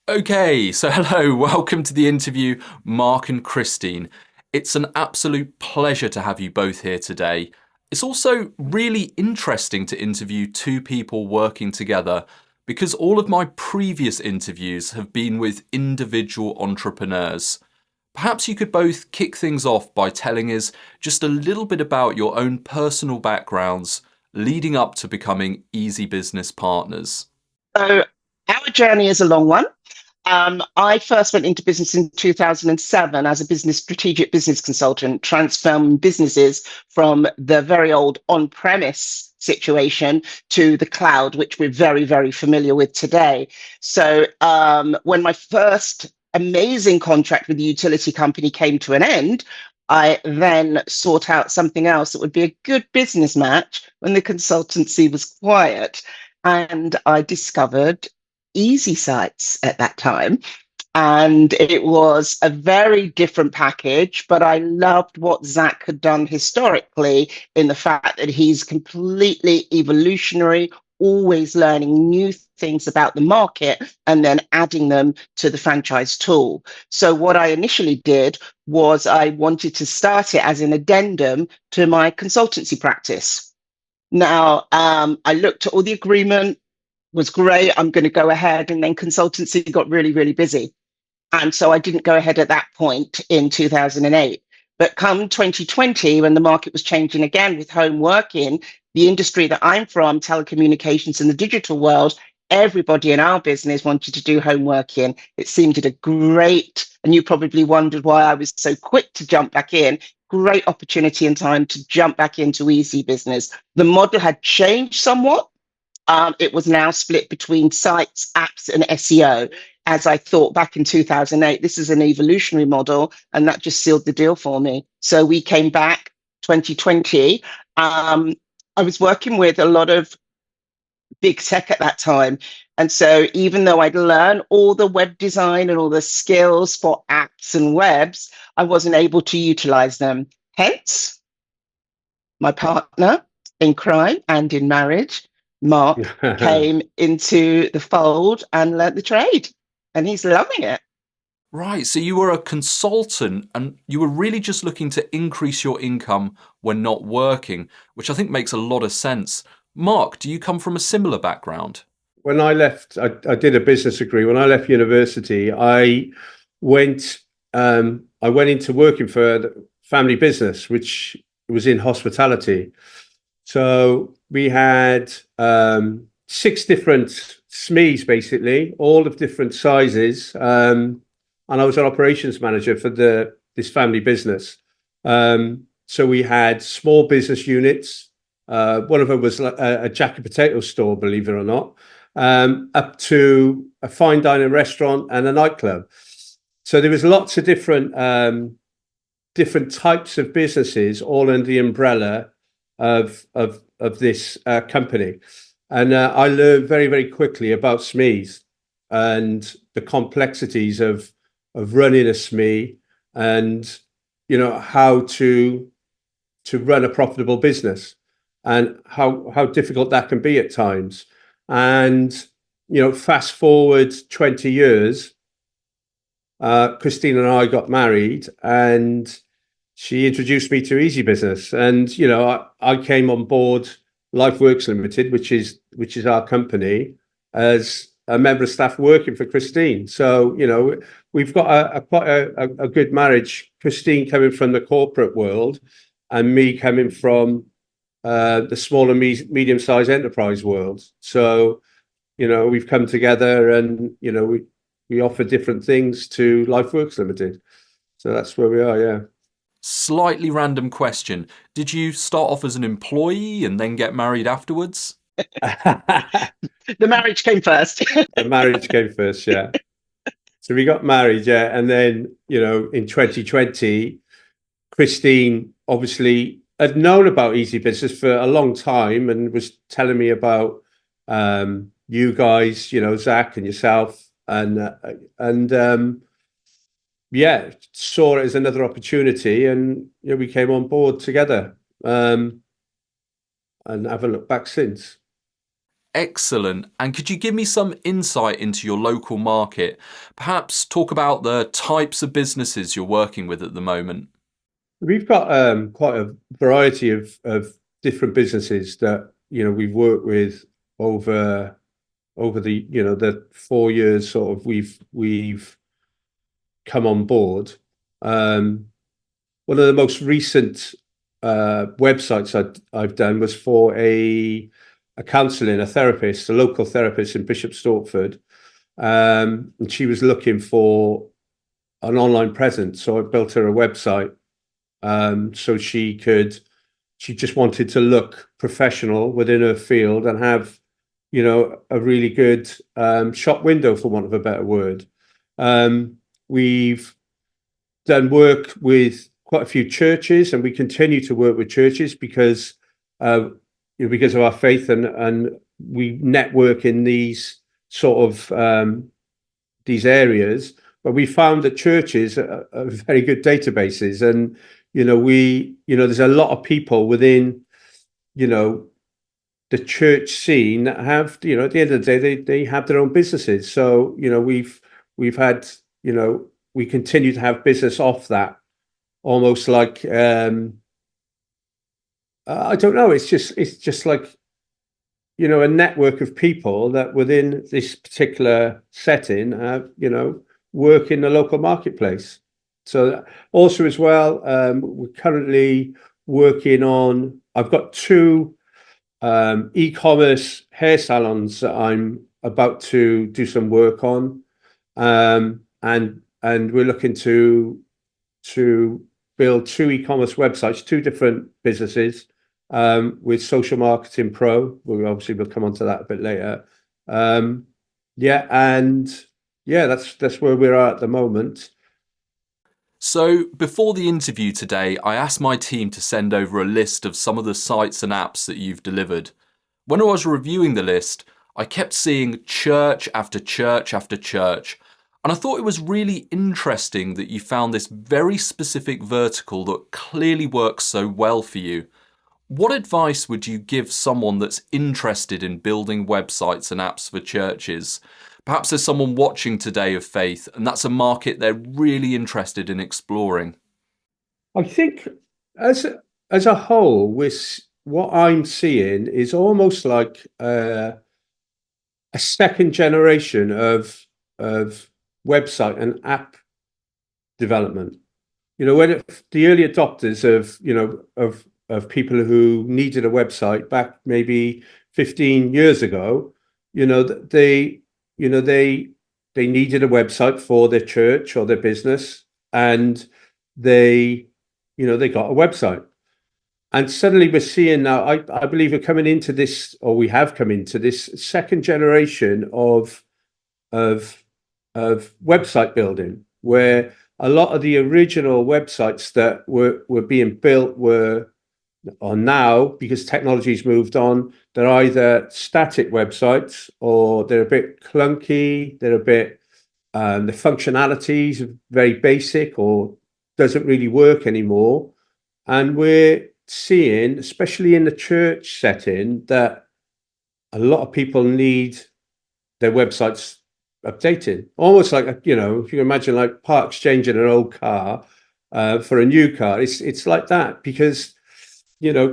Okay, so hello, welcome to the interview, Mark and Christine. It's an absolute pleasure to have you both here today. It's also really interesting to interview two people working together because all of my previous interviews have been with individual entrepreneurs. Perhaps you could both kick things off by telling us just a little bit about your own personal backgrounds leading up to becoming Eazi-Business partners. So our journey is a long one. I first went into business in 2007 as a strategic business consultant, transforming businesses from the very old on-premise situation to the cloud, which we're very, very familiar with today. So when my first amazing contract with the utility company came to an end, I then sought out something else that would be a good business match when the consultancy was quiet. And I discovered Easy Sites at that time. And it was a very different package, but I loved what Zach had done historically in the fact that he's completely evolutionary, always learning new things about the market and then adding them to the franchise tool. So what I initially did was I wanted to start it as an addendum to my consultancy practice. Now, I looked at all the agreement, was great. I'm going to go ahead. And then consultancy got really, really busy. And so I didn't go ahead at that point in 2008. But come 2020, when the market was changing again with home working, the industry that I'm from, telecommunications and the digital world, everybody in our business wanted to do home working. It seemed a great, and you probably wondered why I was so quick to jump back in. Great opportunity and time to jump back into Eazi-Business. The model had changed somewhat. It was now split between sites, apps, and SEO. As I thought back in 2008, this is an evolutionary model, and that just sealed the deal for me. So we came back 2020. I was working with a lot of big tech at that time. And so even though I'd learned all the web design and all the skills for apps and webs, I wasn't able to utilize them. Hence, my partner in crime and in marriage, Mark, came into the fold and learnt the trade, and he's loving it. Right, so you were a consultant and you were really just looking to increase your income when not working, which I think makes a lot of sense. Mark, do you come from a similar background? When I left, I did a business degree. When I left university, went I went into working for the family business, which was in hospitality. So we had six different SMEs, basically, all of different sizes. And I was an operations manager for this family business. So we had small business units. One of them was a jacket potato store, believe it or not, up to a fine dining restaurant and a nightclub. So there was lots of different types of businesses, all under the umbrella of this company. And I learned very, very quickly about SMEs and the complexities of running a SME, and how to run a profitable business, and how difficult that can be at times. And fast forward 20 years, Christine and I got married, and she introduced me to Eazi-Business, and I came on board LifeWorks Limited, which is our company, as a member of staff working for Christine. So we've got quite a good marriage. Christine coming from the corporate world, and me coming from the small and medium-sized enterprise world. So we've come together, and we offer different things to LifeWorks Limited. So that's where we are. Yeah. Slightly random question. Did you start off as an employee and then get married afterwards? The marriage came first. The marriage came first, yeah. So we got married, yeah, and then in 2020, Christine obviously had known about Eazi-Business for a long time and was telling me about you guys, Zach and yourself, and yeah, saw it as another opportunity, and we came on board together, and haven't looked back since. Excellent. And could you give me some insight into your local market? Perhaps talk about the types of businesses you're working with at the moment. We've got quite a variety of different businesses that we've worked with over the 4 years sort of we've come on board. One of the most recent websites I've done was for a counselling, a therapist, a local therapist in Bishop Stortford, and she was looking for an online presence. So I built her a website, so she just wanted to look professional within her field and have, a really good shop window, for want of a better word. We've done work with quite a few churches, and we continue to work with churches because because of our faith, and we network in these sort of these areas. But we found that churches are very good databases, and there's a lot of people within the church scene that have, at the end of the day, they have their own businesses. So we've had, we continue to have business off that, almost like I don't know. It's just like a network of people that within this particular setting, work in the local marketplace. So also as well, we're currently working on. I've got two e-commerce hair salons that I'm about to do some work on, and we're looking to build two e-commerce websites, two different businesses, with Social Marketing Pro. We'll come on to that a bit later. That's where we're at the moment. So before the interview today, I asked my team to send over a list of some of the sites and apps that you've delivered. When I was reviewing the list, I kept seeing church after church after church, and I thought it was really interesting that you found this very specific vertical that clearly works so well for you. What advice would you give someone that's interested in building websites and apps for churches? Perhaps there's someone watching today of faith, and that's a market they're really interested in exploring. I think as a whole, what I'm seeing is almost like a second generation of website and app development. When the early adopters of people who needed a website back maybe 15 years ago, they needed a website for their church or their business, and they got a website. And suddenly we're seeing now, I believe we're coming into this, or we have come into this second generation of website building, where a lot of the original websites that were being built are now, because technology's moved on, they're either static websites, or they're a bit clunky, they're a bit the functionalities are very basic or doesn't really work anymore. And we're seeing, especially in the church setting, that a lot of people need their websites updated, almost like if you imagine like part exchanging an old car for a new car. It's like that, because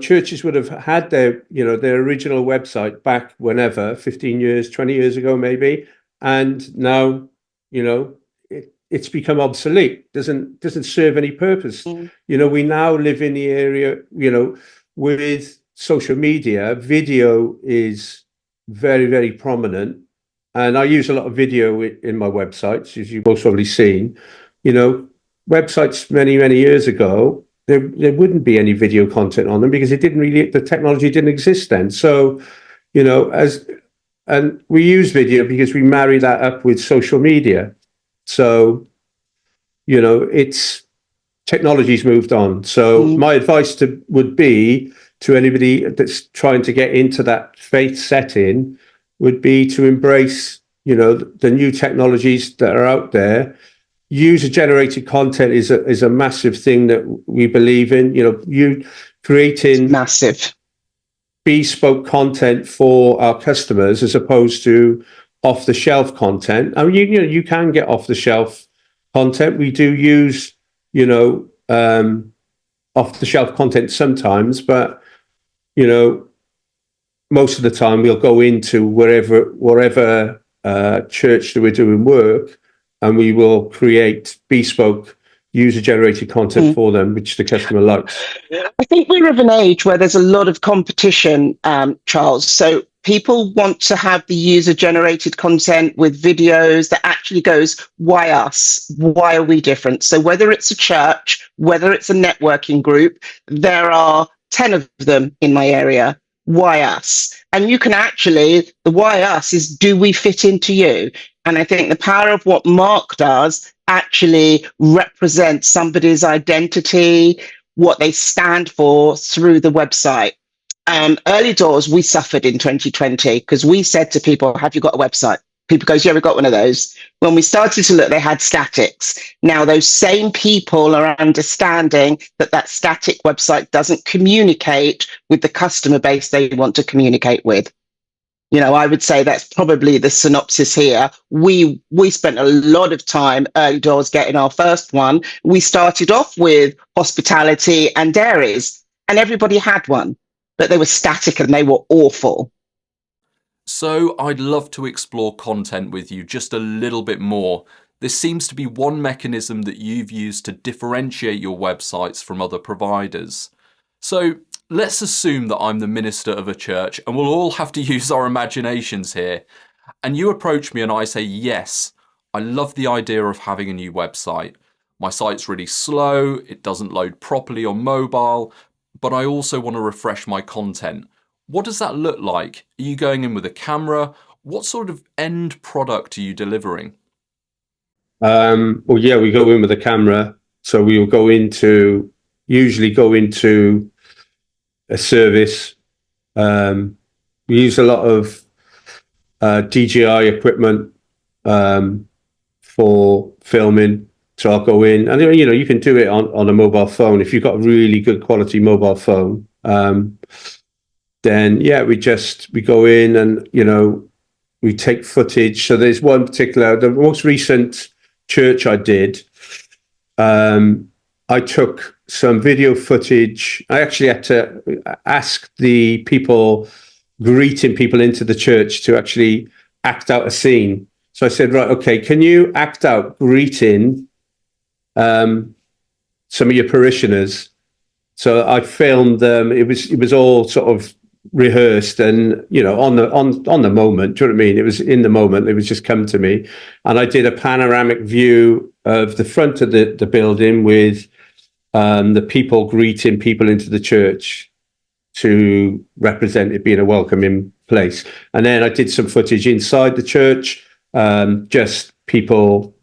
churches would have had their original website back whenever, 15 years, 20 years ago maybe, and now it's become obsolete, doesn't serve any purpose. We now live in the area, with social media. Video is very, very prominent, and I use a lot of video in my websites, as you've most probably seen. Websites many years ago, there wouldn't be any video content on them because the technology didn't exist then. So, and we use video because we marry that up with social media. So, technology's moved on. So my advice would be to anybody that's trying to get into that faith setting would be to embrace, the new technologies that are out there. User-generated content is a massive thing that we believe in. You creating massive. bespoke content for our customers as opposed to off-the-shelf content. I mean, you can get off-the-shelf content. We do use, off-the-shelf content sometimes, but most of the time we'll go into whatever church that we're doing work, and we will create bespoke user-generated content for them, which the customer likes. I think we're of an age where there's a lot of competition, Charles. So people want to have the user-generated content with videos that actually goes, why us? Why are we different? So whether it's a church, whether it's a networking group, there are 10 of them in my area. Why us? And you can actually, the why us is, do we fit into you? And I think the power of what Mark does actually represents somebody's identity, what they stand for through the website. Early doors, we suffered in 2020 because we said to people, have you got a website? People goes, yeah, we got one of those. When we started to look, they had statics. Now, those same people are understanding that that static website doesn't communicate with the customer base they want to communicate with. I would say that's probably the synopsis here. We spent a lot of time early doors getting our first one. We started off with hospitality and dairies, and everybody had one, but they were static and they were awful. So I'd love to explore content with you just a little bit more. This seems to be one mechanism that you've used to differentiate your websites from other providers. So let's assume that I'm the minister of a church, and we'll all have to use our imaginations here. And you approach me and I say, yes, I love the idea of having a new website. My site's really slow, it doesn't load properly on mobile, but I also want to refresh my content. What does that look like? Are you going in with a camera? What sort of end product are you delivering? Well, yeah, we go in with a camera. So we will usually go into a service. We use a lot of DJI equipment for filming. So I'll go in, and you can do it on a mobile phone if you've got a really good quality mobile phone. Then yeah, we go in and we take footage. So there's one particular, the most recent church I did. I took some video footage. I actually had to ask the people greeting people into the church to actually act out a scene. So I said, right, okay, can you act out greeting some of your parishioners? So I filmed them. It was all sort of rehearsed and on the moment. Do you know what I mean? It was in the moment. It was just come to me, and I did a panoramic view of the front of the building with the people greeting people into the church to represent it being a welcoming place. And then I did some footage inside the church, just people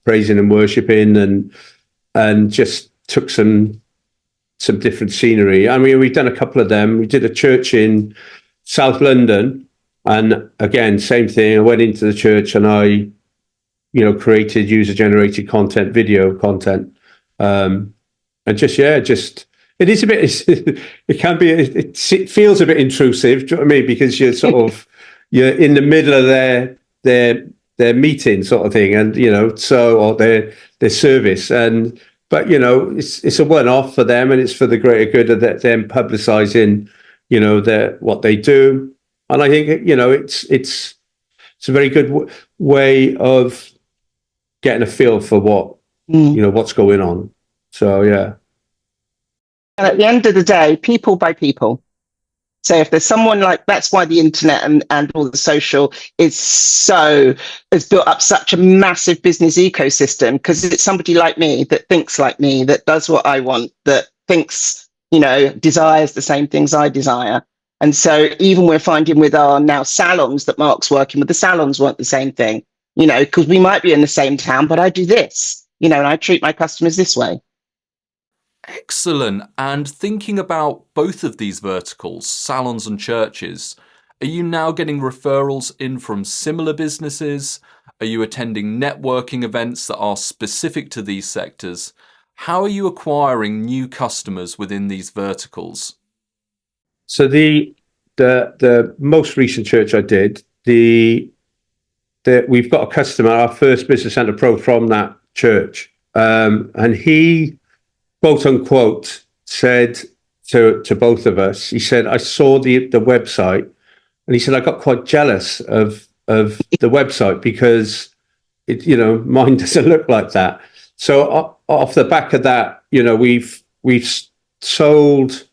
praising and worshiping, and just took some different scenery. I mean, we've done a couple of them. We did a church in South London, and again, same thing. I went into the church and I, created user-generated content, video content, and it is a bit. It can be. It feels a bit intrusive. Do you know what I mean? Because you're you're in the middle of their meeting sort of thing, and or their service, but it's a one-off for them, and it's for the greater good of them publicising, what they do. And I think it's a very good way of getting a feel for what's going on. So yeah. And at the end of the day, people by people. So if there's someone that's why the internet and all the social has built up such a massive business ecosystem, because it's somebody like me that thinks like me, that does what I want, that thinks, desires the same things I desire. And so even we're finding with our now salons that Mark's working with, the salons want the same thing, because we might be in the same town, but I do this, and I treat my customers this way. Excellent. And thinking about both of these verticals, salons and churches, are you now getting referrals in from similar businesses? Are you attending networking events that are specific to these sectors? How are you acquiring new customers within these verticals? So the most recent church I did, we've got a customer, our first Business Centre Pro from that church, and he, quote unquote, said to both of us, he said, "I saw the website," and he said, "I got quite jealous of the website because mine doesn't look like that." So off the back of that, we've sold.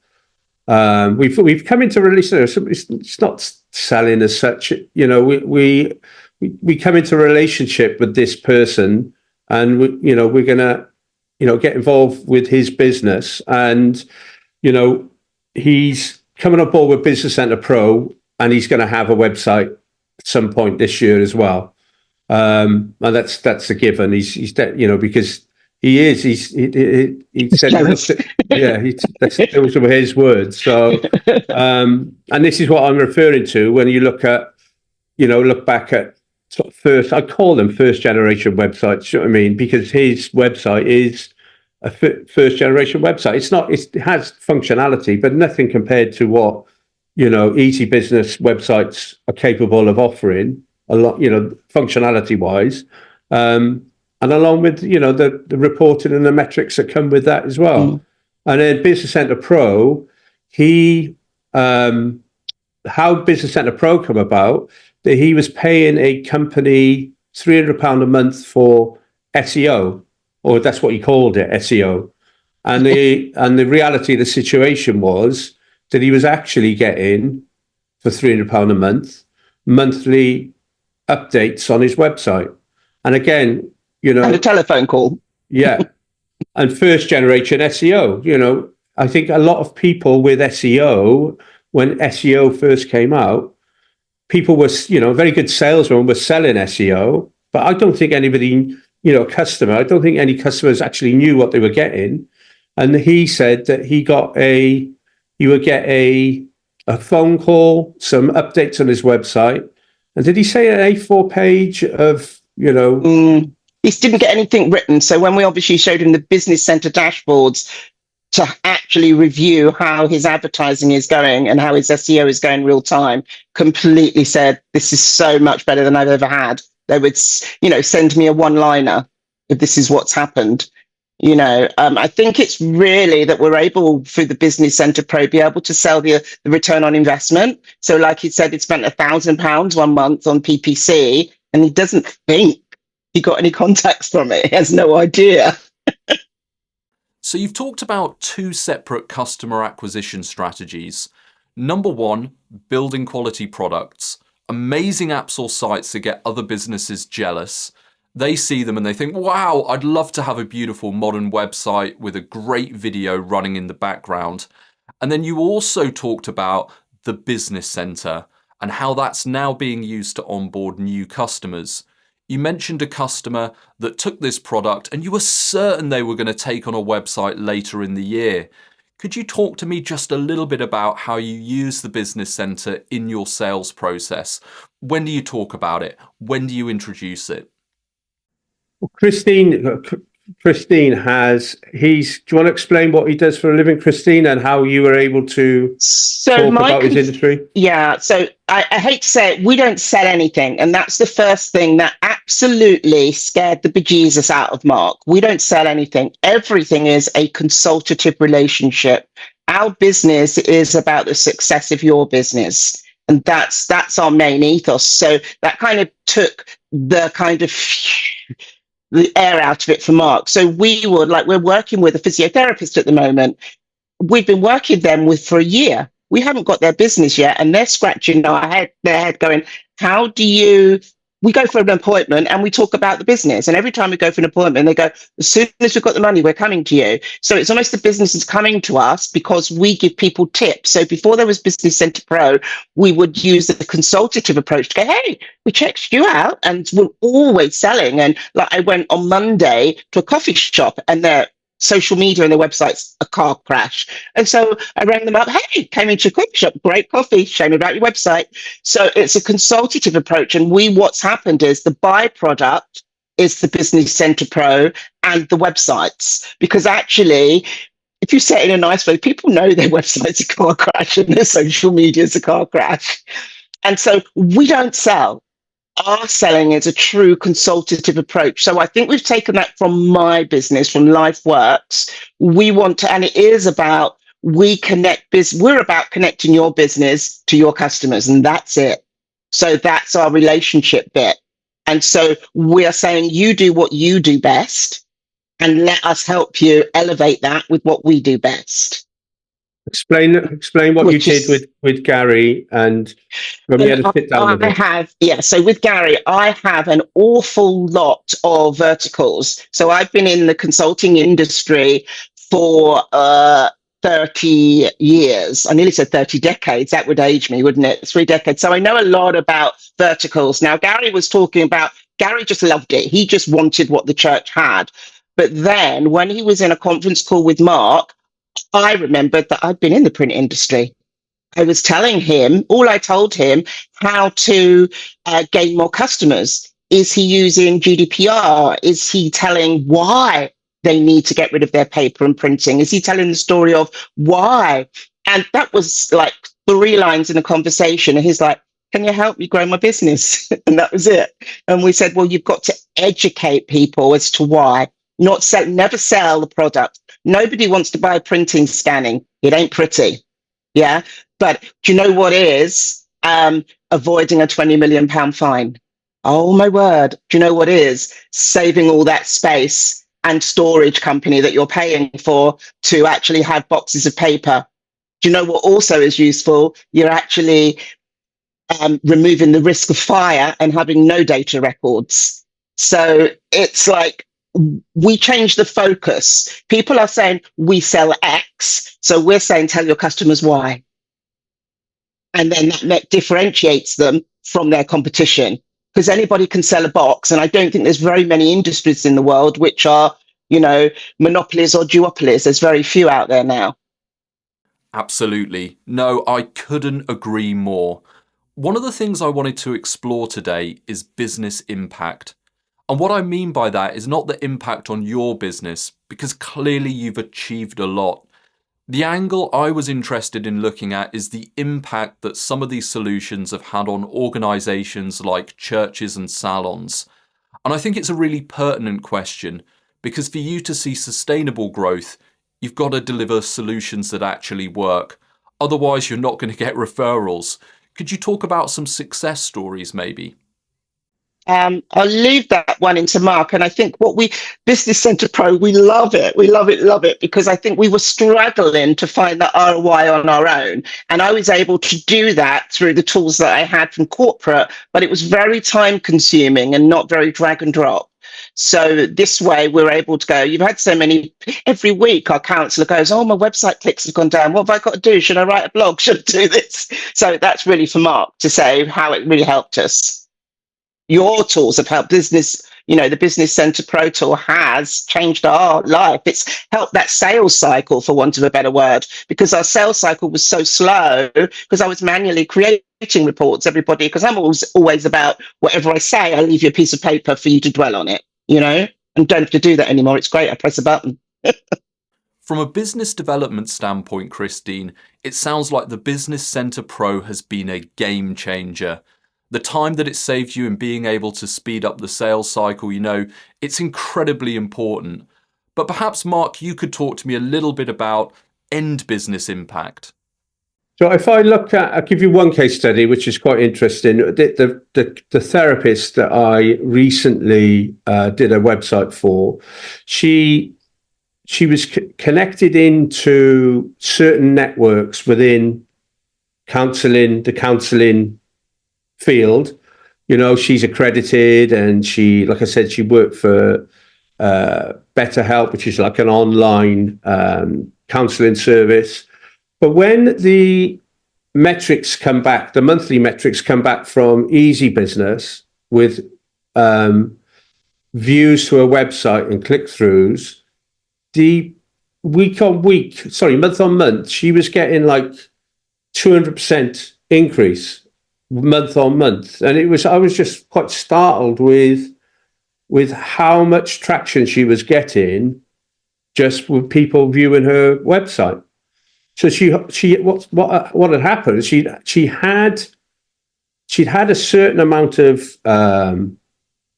We've come into release. It's not selling as such. We come into a relationship with this person, and we're gonna get involved with his business, and he's coming on board with Business Centre Pro, and he's going to have a website at some point this year as well. And that's a given. He's because he said, those were his words. So, and this is what I'm referring to when you look back at sort of I call them first generation websites. You know what I mean? Because his website is a first generation website. It has functionality, but nothing compared to what Eazi-Business websites are capable of offering. A lot, functionality wise. And along with the reporting and the metrics that come with that as well. And then Business Centre Pro, how Business Centre Pro come about, that he was paying a company £300 a month for SEO, or that's what he called it, SEO. And the reality of the situation was that he was actually getting, for £300 a month, monthly updates on his website. And again, and a telephone call. Yeah. And first generation SEO, I think a lot of people with SEO, when SEO first came out, people were, very good salesmen were selling SEO, but I don't think anybody, I don't think any customers actually knew what they were getting. And he said that he would get a phone call, some updates on his website. And did he say an A4 page of, He didn't get anything written. So when we obviously showed him the Business Centre dashboards to actually review how his advertising is going and how his SEO is going real time, completely said, "This is so much better than I've ever had." They would, send me a one-liner if this is what's happened. I think it's really that we're able, through the Business Centre Pro, be able to sell the return on investment. So like he said, he spent £1,000 1 month on PPC, and he doesn't think he got any contacts from it. He has no idea. So you've talked about two separate customer acquisition strategies. Number one, building quality products, amazing apps or sites that get other businesses jealous. They see them and they think, wow, I'd love to have a beautiful modern website with a great video running in the background. And then you also talked about the Business Centre and how that's now being used to onboard new customers. You mentioned a customer that took this product and you were certain they were going to take on a website later in the year. Could you talk to me just a little bit about how you use the Business Centre in your sales process? When do you talk about it? When do you introduce it? Well, Christine has, do you want to explain what he does for a living, Christine, and how you were able to talk about his industry? Yeah, so I hate to say it, we don't sell anything. And that's the first thing that absolutely scared the bejesus out of Mark. We don't sell anything. Everything is a consultative relationship. Our business is about the success of your business. And that's our main ethos. So that kind of took the kind of the air out of it for Mark. So we're working with a physiotherapist at the moment. We've been working them for a year. We haven't got their business yet, and they're scratching their head going, how do you... We go for an appointment and we talk about the business. And every time we go for an appointment, they go, as soon as we've got the money, we're coming to you. So it's almost the business is coming to us because we give people tips. So before there was Business Centre Pro, we would use the consultative approach to go, hey, we checked you out, and we're always selling. And like I went on Monday to a coffee shop and their social media and their website's a car crash. And so I rang them up, hey, came into your coffee shop, great coffee, show me about your website. So it's a consultative approach. And what's happened is the byproduct is the Business Centre Pro and the websites, because actually if you say it in a nice way, people know their website's a car crash and their social media's a car crash. And so we don't sell. Our selling is a true consultative approach. So I think we've taken that from my business, from LifeWorks. We want to, and it is about, we're about connecting your business to your customers, and that's it. So that's our relationship bit. And so we're saying, you do what you do best, and let us help you elevate that with what we do best. Explain what you did with Gary, and when we had a sit down with him. So with Gary, I have an awful lot of verticals. So I've been in the consulting industry for 30 years. I nearly said 30 decades. That would age me, wouldn't it? 3 decades. So I know a lot about verticals. Now, Gary just loved it. He just wanted what the church had. But then when he was in a conference call with Mark, I remembered that I'd been in the print industry. I was telling him, I told him how to gain more customers. Is he using GDPR? Is he telling why they need to get rid of their paper and printing? Is he telling the story of why? And that was like 3 lines in a conversation. And he's like, can you help me grow my business? And that was it. And we said, well, you've got to educate people as to why. Never sell the product. Nobody wants to buy printing, scanning. It ain't pretty. Yeah. But do you know what is avoiding a £20 million fine? Oh my word. Do you know what is saving all that space and storage company that you're paying for to actually have boxes of paper? Do you know what also is useful? You're actually removing the risk of fire and having no data records. So it's like, we change the focus. People are saying we sell X, so we're saying tell your customers why. And then that differentiates them from their competition, because anybody can sell a box. And I don't think there's very many industries in the world which are, monopolies or duopolies. There's very few out there now. Absolutely. No, I couldn't agree more. One of the things I wanted to explore today is business impact. And what I mean by that is not the impact on your business, because clearly you've achieved a lot. The angle I was interested in looking at is the impact that some of these solutions have had on organisations like churches and salons. And I think it's a really pertinent question, because for you to see sustainable growth, you've got to deliver solutions that actually work. Otherwise, you're not going to get referrals. Could you talk about some success stories maybe? I'll leave that one into Mark. And I think Business Centre Pro, we love it. We love it, because I think we were struggling to find the ROI on our own. And I was able to do that through the tools that I had from corporate, but it was very time consuming and not very drag and drop. So this way we're able to go, you've had so many, every week our counsellor goes, oh, my website clicks have gone down. What have I got to do? Should I write a blog? Should I do this? So that's really for Mark to say how it really helped us. Your tools have helped business. The Business Centre Pro tool has changed our life. It's helped that sales cycle, for want of a better word, because our sales cycle was so slow because I was manually creating reports, everybody, because I'm always about whatever I say, I leave you a piece of paper for you to dwell on it, and don't have to do that anymore. It's great. I press a button. From a business development standpoint, Christine, it sounds like the Business Centre Pro has been a game changer. The time that it saves you in being able to speed up the sales cycle, it's incredibly important. But perhaps, Mark, you could talk to me a little bit about end business impact. So if I'll give you one case study, which is quite interesting. The therapist that I recently did a website for, she was connected into certain networks within the counselling field. She's accredited, and she, like I said, she worked for BetterHelp, which is like an online counselling service. But when the metrics come back, the monthly metrics come back from Eazi-Business with views to a website and click-throughs, the month on month, she was getting like 200% increase month on month. And I was just quite startled with how much traction she was getting just with people viewing her website. So what had happened? She'd had a certain amount of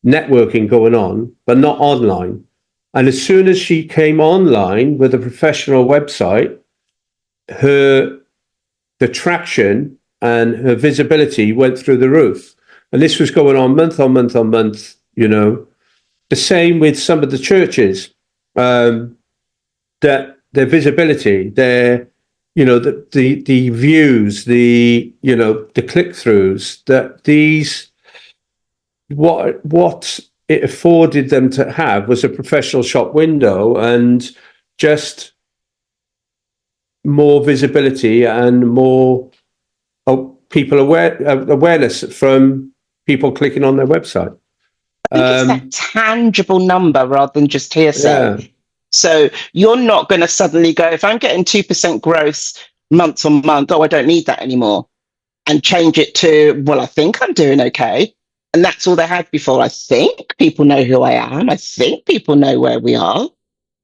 networking going on, but not online. And as soon as she came online with a professional website, the traction and her visibility went through the roof. And this was going on month on month on month. The same with some of the churches, that their visibility, the views, the click-throughs, that what it afforded them to have was a professional shop window and just more visibility and more people awareness from people clicking on their website. I think it's that tangible number rather than just hearsay. Yeah. So you're not going to suddenly go, if I'm getting 2% growth month on month, oh, I don't need that anymore, and change it to, well, I think I'm doing okay. And that's all they had before. I think people know who I am. I think people know where we are.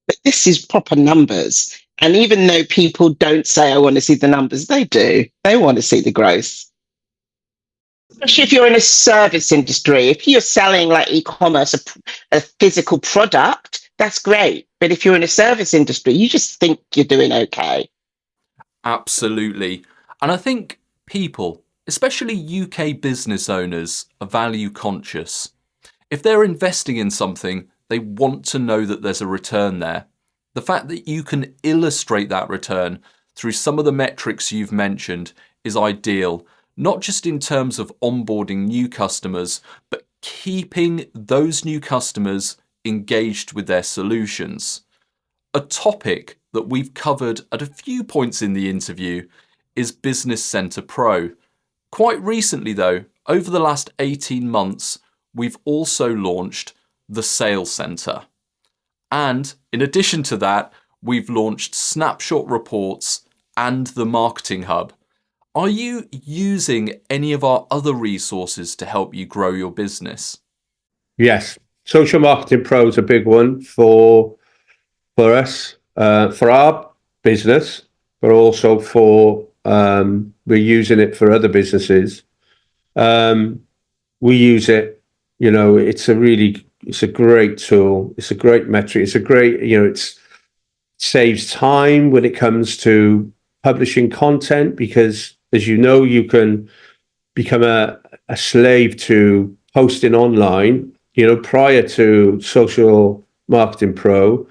But this is proper numbers. And even though people don't say, I want to see the numbers, they do. They want to see the growth. Especially if you're in a service industry. If you're selling like e-commerce, a physical product, that's great. But if you're in a service industry, you just think you're doing okay. Absolutely. And I think people, especially UK business owners, are value conscious. If they're investing in something, they want to know that there's a return there. The fact that you can illustrate that return through some of the metrics you've mentioned is ideal, not just in terms of onboarding new customers, but keeping those new customers engaged with their solutions. A topic that we've covered at a few points in the interview is Business Centre Pro. Quite recently though, over the last 18 months, we've also launched the Sales Centre. And in addition to that, we've launched Snapshot Reports and the Marketing Hub. Are you using any of our other resources to help you grow your business? Yes. Social Marketing Pro is a big one for us, for our business, but also we're using it for other businesses. We use it, it's a great tool. It's a great metric. It's a great, it saves time when it comes to publishing content, because as you know, you can become a slave to posting online, prior to Social Marketing Pro,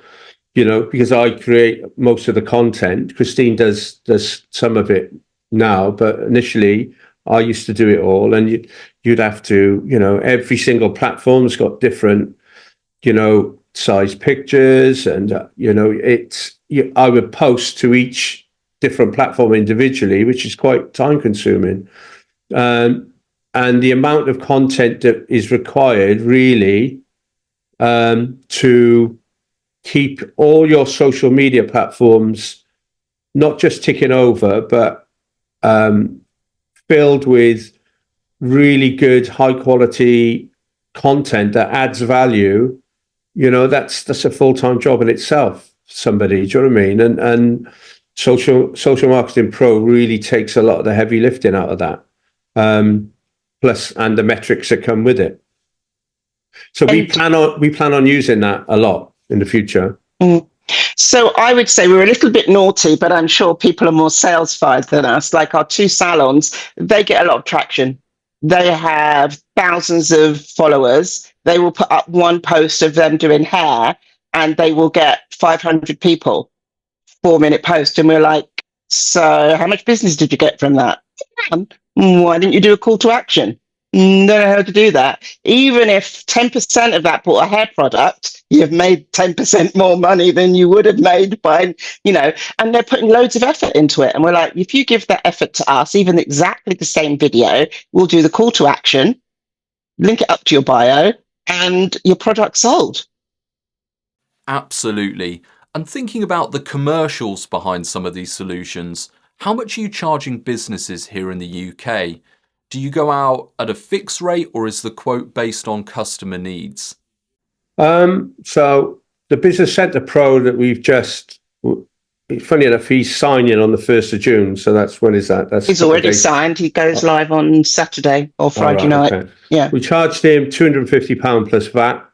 because I create most of the content. Christine does some of it now, but initially I used to do it all, and you'd have to, every single platform's got different, size pictures, and I would post to each different platform individually, which is quite time consuming. And the amount of content that is required really to keep all your social media platforms not just ticking over, but filled with really good, high quality content that adds value. That's a full-time job in itself. Somebody, do you know what I mean? And Social Marketing Pro really takes a lot of the heavy lifting out of that. Plus, and the metrics that come with it. So we plan on using that a lot in the future. So I would say we're a little bit naughty, but I'm sure people are more sales fired than us. Like our two salons, they get a lot of traction. They have thousands of followers. They will put up one post of them doing hair and they will get 500 people, 4-minute post. And we're like, so how much business did you get from that? Why didn't you do a call to action? Don't know how to do that. Even if 10% of that bought a hair product, you've made 10% more money than you would have made by, and they're putting loads of effort into it. And we're like, if you give that effort to us, even exactly the same video, we'll do the call to action, link it up to your bio, and your product sold. Absolutely. And thinking about the commercials behind some of these solutions, how much are you charging businesses here in the UK? Do you go out at a fixed rate, or is the quote based on customer needs? So the Business Centre Pro that we've just, funny enough, he's signing on the 1st of June. So that's, when is that? That's He's a couple of already days. signed. He goes live on Saturday or Friday night. Okay. Yeah. We charged him £250 plus VAT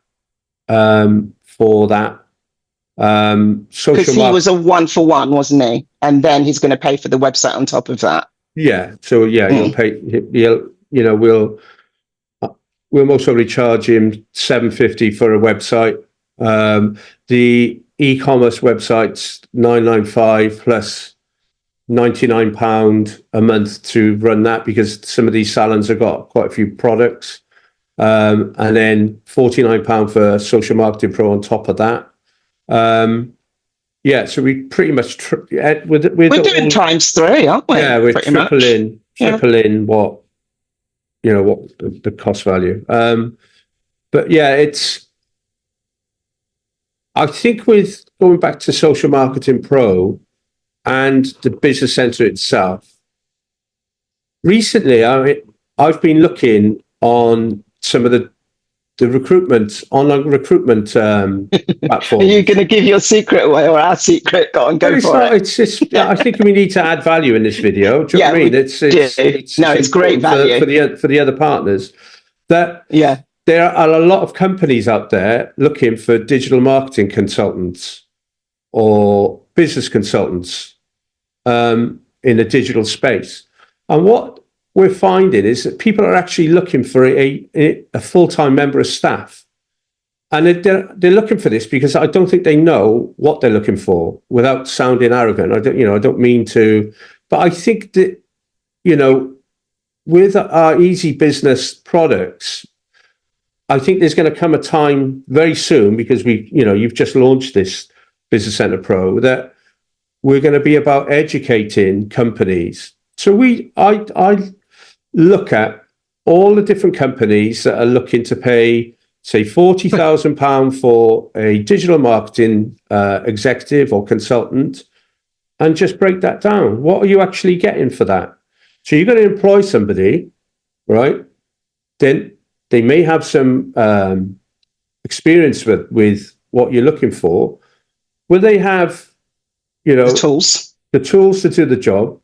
for that. Because he was a 1-for-1, wasn't he? And then he's going to pay for the website on top of that. Yeah. So he'll pay. We'll most probably charge him £750 for a website. The e-commerce website's £995 plus £99 a month to run that, because some of these salons have got quite a few products. And then £49 for Social Marketing Pro on top of that. So we pretty much we're doing times 3, aren't we? Yeah, we're pretty tripling what the cost value. But yeah, I think with going back to Social Marketing Pro and the Business Centre itself, recently I've been looking on some of the online recruitment platforms. Are you going to give your secret away, or our secret? Go on, go for it. I think we need to add value in this video. Do you know what I mean? It's great value for the other partners. There are a lot of companies out there looking for digital marketing consultants or business consultants in the digital space. And what we're finding is that people are actually looking for a full-time member of staff. And they're looking for this because I don't think they know what they're looking for, without sounding arrogant. I don't mean to, but I think that, with our Eazi-Business products, I think there's going to come a time very soon, because you've just launched this Business Centre Pro, that we're going to be about educating companies. So I look at all the different companies that are looking to pay, say, £40,000 for a digital marketing executive or consultant, and just break that down. What are you actually getting for that? So you're going to employ somebody, right? Then they may have some experience with what you're looking for. Will they have, the tools to do the job?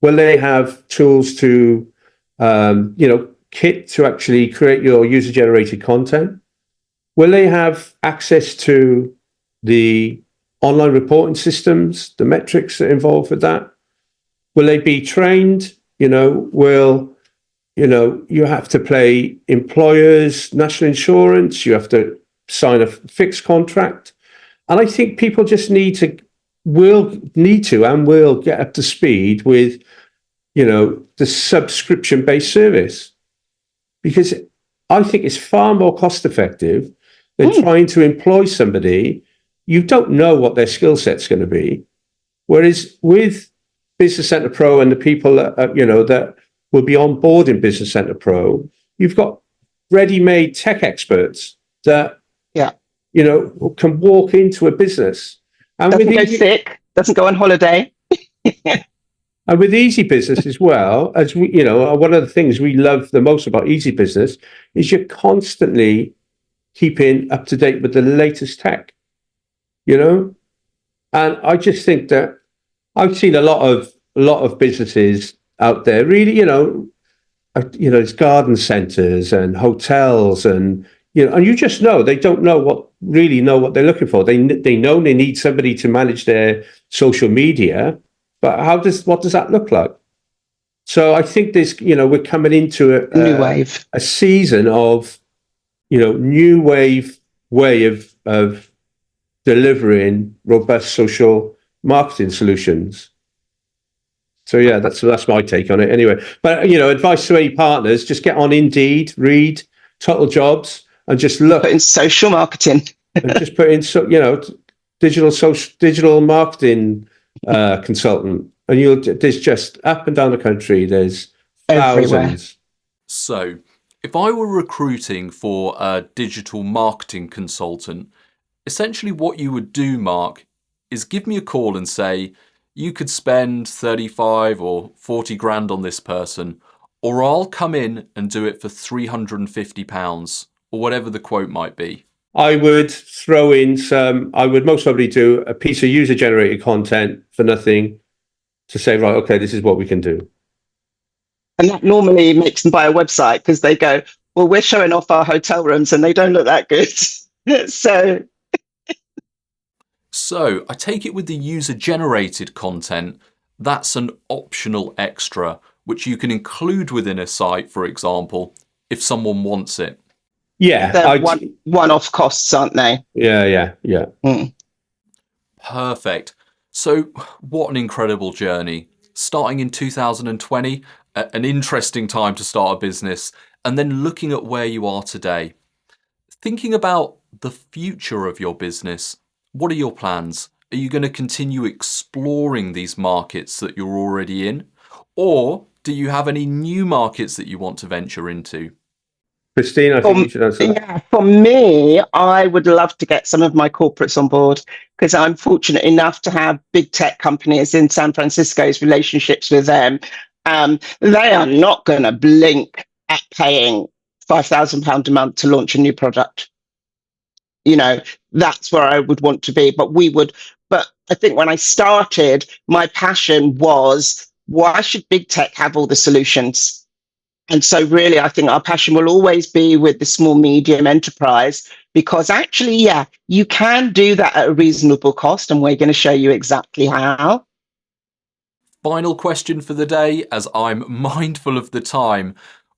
Will they have tools to, kit to actually create your user-generated content? Will they have access to the online reporting systems, the metrics that are involved with that? Will they be trained? You have to pay employers, national insurance, you have to sign a fixed contract. And I think people just will get up to speed with, the subscription-based service. Because I think it's far more cost-effective than trying to employ somebody. You don't know what their skill set's going to be. Whereas with Business Centre Pro and the people that will be on board in Business Centre Pro, you've got ready-made tech experts that can walk into a business and doesn't go sick, doesn't go on holiday. And with Eazi-Business as well, as one of the things we love the most about Eazi-Business is you're constantly keeping up to date with the latest tech. And I just think that I've seen a lot of businesses out there, really, it's garden centers and hotels, and and you just know they don't know what they're looking for. They know they need somebody to manage their social media, but what does that look like? So I think there's, we're coming into new wave, a season of, new wave way of delivering robust social marketing solutions. So yeah, that's my take on it anyway. But advice to any partners: just get on Indeed, read Total Jobs, and just look. Put in social marketing. And just put in digital marketing consultant, and there's just up and down the country. There's thousands. Everywhere. So, if I were recruiting for a digital marketing consultant, essentially what you would do, Mark, is give me a call and say, you could spend 35 or 40 grand on this person, or I'll come in and do it for £350 or whatever the quote might be. I would throw in I would most probably do a piece of user generated content for nothing to say, right, okay, this is what we can do. And that normally makes them buy a website because they go, well, we're showing off our hotel rooms and they don't look that good. So I take it with the user-generated content, that's an optional extra, which you can include within a site, for example, if someone wants it. Yeah. They're one-off costs, aren't they? Yeah. Perfect. So what an incredible journey. Starting in 2020, an interesting time to start a business, and then looking at where you are today. Thinking about the future of your business, what are your plans? Are you going to continue exploring these markets that you're already in? Or do you have any new markets that you want to venture into? Christine, I think you should answer that. Yeah, for me, I would love to get some of my corporates on board because I'm fortunate enough to have big tech companies in San Francisco's relationships with them. They are not going to blink at paying £5,000 a month to launch a new product. That's where I would want to be. But I think when I started, my passion was, why should big tech have all the solutions? And so really, I think our passion will always be with the small, medium enterprise, because actually, yeah, you can do that at a reasonable cost. And we're going to show you exactly how. Final question for the day, as I'm mindful of the time.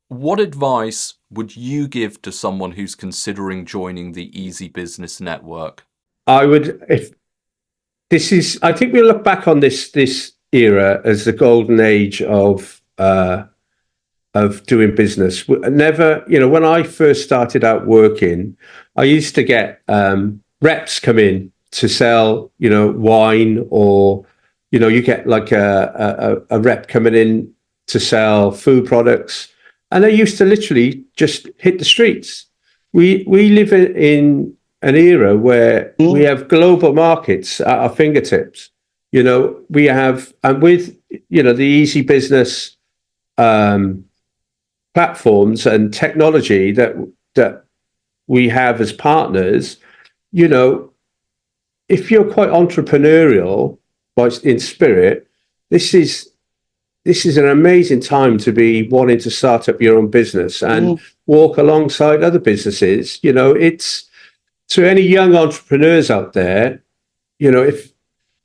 What advice would you give to someone who's considering joining the Eazi-Business network? I think we'll look back on this era as the golden age of doing business. Never, when I first started out working, I used to get reps come in to sell, wine, or, you get like a rep coming in to sell food products, and they used to literally just hit the streets. We live in an era where we have global markets at our fingertips. We have, and with, the Eazi-Business platforms and technology that we have as partners, if you're quite entrepreneurial in spirit, this is an amazing time to be wanting to start up your own business and walk alongside other businesses. It's to any young entrepreneurs out there, if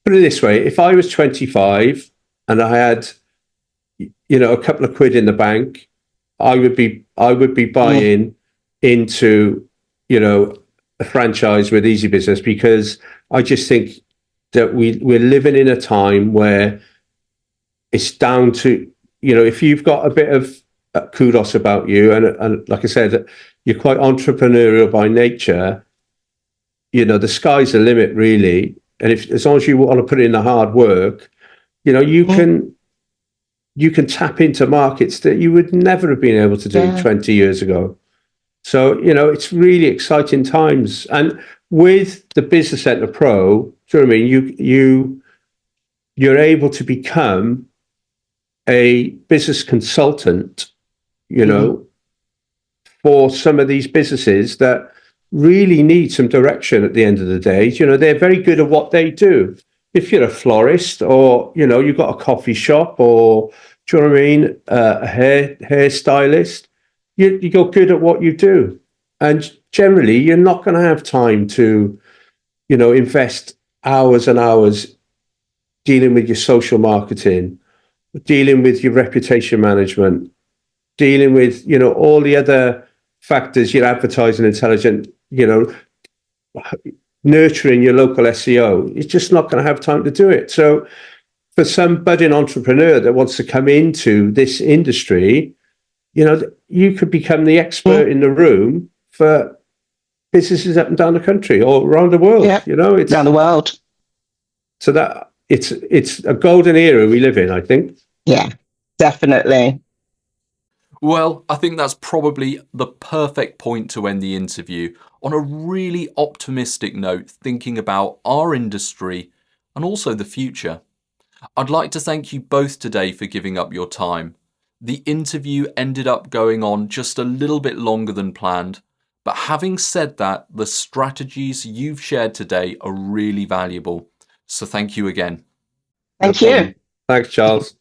put it this way, if I was 25 and I had, a couple of quid in the bank, I would be buying into, a franchise with Eazi-Business, because I just think that we're living in a time where it's down to, if you've got a bit of kudos about you, and like I said, you're quite entrepreneurial by nature, the sky's the limit, really. And as long as you want to put in the hard work, you can tap into markets that you would never have been able to do 20 years ago. So, it's really exciting times. And with the Business Centre Pro, do you know what I mean? You're able to become a business consultant, for some of these businesses that really need some direction at the end of the day. They're very good at what they do. If you're a florist, or, you've got a coffee shop, or, do you know what I mean, a hairstylist, you're good at what you do. And generally, you're not going to have time to, invest hours and hours dealing with your social marketing, dealing with your reputation management, dealing with, all the other factors, your advertising intelligence, nurturing your local SEO. You're just not going to have time to do it. So for some budding entrepreneur that wants to come into this industry, you could become the expert in the room for businesses up and down the country or around the world. It's down the world. So that it's a golden era we live in, I think. Yeah, definitely. Well, I think that's probably the perfect point to end the interview, on a really optimistic note, thinking about our industry and also the future. I'd like to thank you both today for giving up your time. The interview ended up going on just a little bit longer than planned, But having said that, the strategies you've shared today are really valuable. So thank you again. Thank you. Thanks, Charles.